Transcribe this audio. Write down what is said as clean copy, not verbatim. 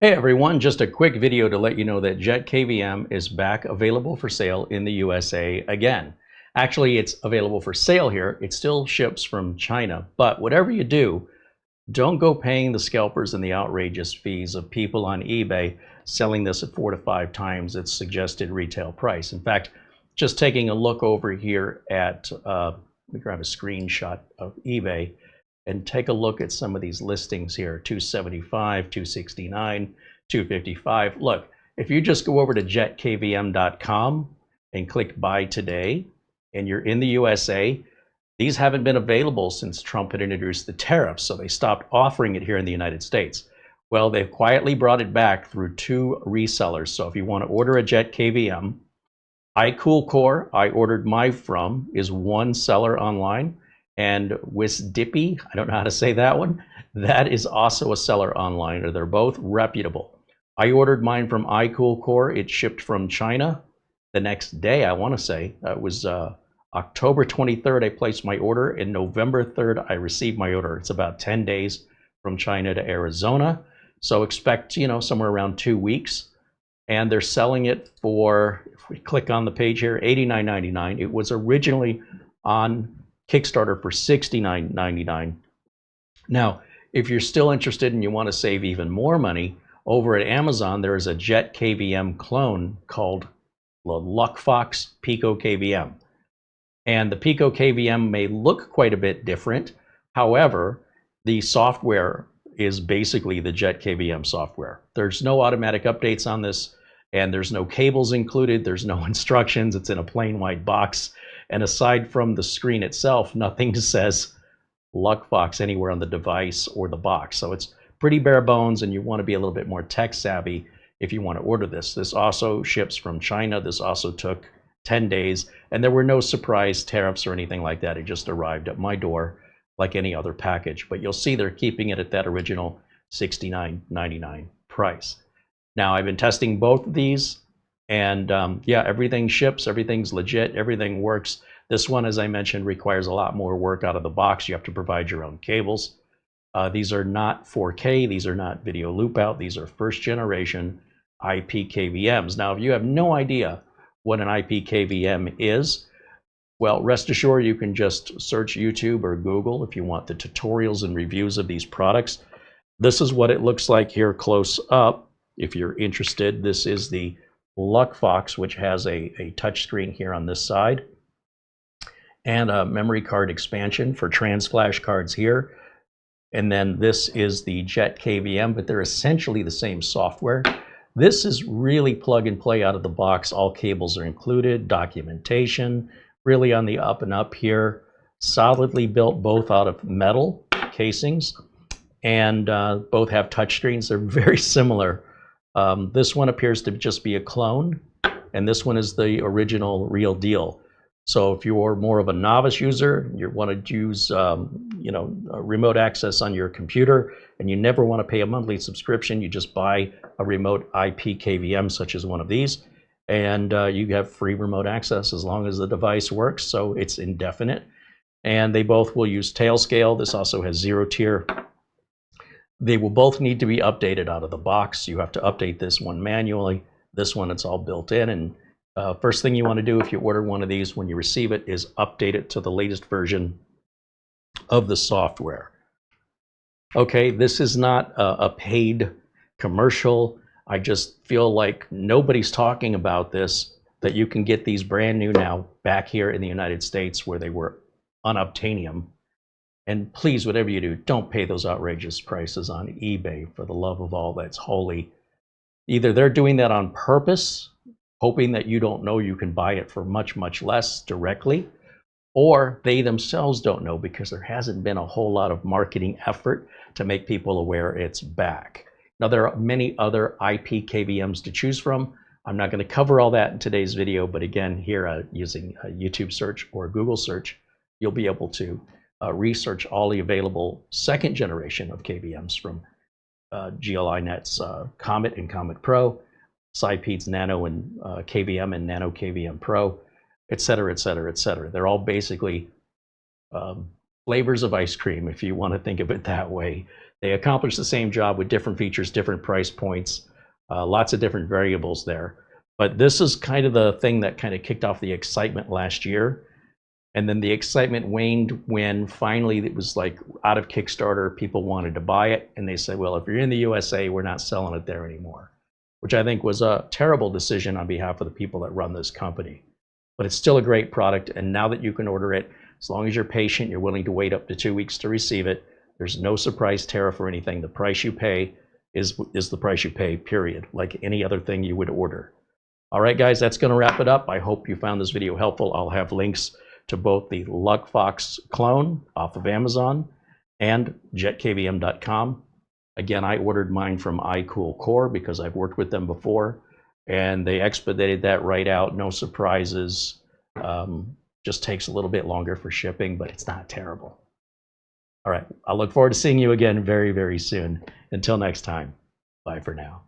Hey everyone, just a quick video to let you know that JetKVM is back available for sale in the USA again. Actually, it's available for sale here. It still ships from China, but whatever you do, don't go paying the scalpers and the outrageous fees of people on eBay selling this at 4 to 5 times its suggested retail price. In fact, just taking a look over here at, let me grab a screenshot of eBay and take a look at some of these listings here, 275, 269, 255. Look, if you just go over to jetkvm.com and click buy today, and you're in the USA, these haven't been available since Trump had introduced the tariffs, so they stopped offering it here in the United States. Well, they've quietly brought it back through 2 resellers. So if you want to order a JetKVM, iCoolCore, I ordered mine from, is one seller online. And Wisdippy, I don't know how to say that one, that is also a seller online, or they're both reputable. I ordered mine from iCoolCore. It shipped from China the next day, I want to say. It was October 23rd, I placed my order, and November 3rd, I received my order. It's about 10 days from China to Arizona. So expect, somewhere around 2 weeks. And they're selling it for, if we click on the page here, $89.99. It was originally on Kickstarter for $69.99. Now, if you're still interested and you want to save even more money, over at Amazon, there is a JetKVM clone called the LuckFox Pico KVM. And the Pico KVM may look quite a bit different. However, the software is basically the JetKVM software. There's no automatic updates on this, and there's no cables included. There's no instructions. It's in a plain white box. And aside from the screen itself, nothing says LuckFox anywhere on the device or the box. So it's pretty bare bones, and you want to be a little bit more tech savvy if you want to order this. This also ships from China. This also took 10 days, and there were no surprise tariffs or anything like that. It just arrived at my door like any other package. But you'll see they're keeping it at that original $69.99 price. Now, I've been testing both of these. And yeah, everything ships, everything's legit, everything works. This one, as I mentioned, requires a lot more work out of the box. You have to provide your own cables. These are not 4K, these are not video loop out, these are first generation IP KVMs. Now, if you have no idea what an IP KVM is, well, rest assured you can just search YouTube or Google if you want the tutorials and reviews of these products. This is what it looks like here close up. If you're interested, this is the LuckFox, which has a touch screen here on this side, and a memory card expansion for trans flash cards here. And then this is the JetKVM, but they're essentially the same software. This is really plug and play out of the box. All cables are included, documentation, really on the up and up here. Solidly built, both out of metal casings, and both have touch screens. They're very similar. This one appears to just be a clone, and this one is the original real deal. So if you're more of a novice user, you want to use remote access on your computer, and you never want to pay a monthly subscription, you just buy a remote IP KVM such as one of these, and you have free remote access as long as the device works. So it's indefinite, and they both will use tail scale. This also has 0 tier. They will both need to be updated out of the box. You have to update this one manually. This one, it's all built in. And first thing you want to do if you order one of these when you receive it is update it to the latest version of the software. Okay, this is not a paid commercial. I just feel like nobody's talking about this, that you can get these brand new now back here in the United States where they were unobtainium. And please, whatever you do, don't pay those outrageous prices on eBay, for the love of all that's holy. Either they're doing that on purpose, hoping that you don't know you can buy it for much, much less directly, or they themselves don't know because there hasn't been a whole lot of marketing effort to make people aware it's back. Now, there are many other IP KVMs to choose from. I'm not going to cover all that in today's video, but again, here using a YouTube search or a Google search, you'll be able to research all the available second generation of KVMs from GLINet's Comet and Comet Pro, SiPeed's Nano and KVM and Nano KVM Pro, et cetera, et cetera, et cetera. They're all basically flavors of ice cream, if you want to think of it that way. They accomplish the same job with different features, different price points, lots of different variables there. But this is kind of the thing that kind of kicked off the excitement last year. And then the excitement waned when finally it was like out of Kickstarter, people wanted to buy it. And they said, well, if you're in the USA, we're not selling it there anymore, which I think was a terrible decision on behalf of the people that run this company. But it's still a great product. And now that you can order it, as long as you're patient, you're willing to wait up to 2 weeks to receive it, there's no surprise tariff or anything. The price you pay is the price you pay, period, like any other thing you would order. All right, guys, that's going to wrap it up. I hope you found this video helpful. I'll have links to both the LuckFox clone off of Amazon and JetKVM.com. Again, I ordered mine from iCoolCore because I've worked with them before, and they expedited that right out. No surprises. Just takes a little bit longer for shipping, but it's not terrible. All right, I'll look forward to seeing you again very, very soon. Until next time, bye for now.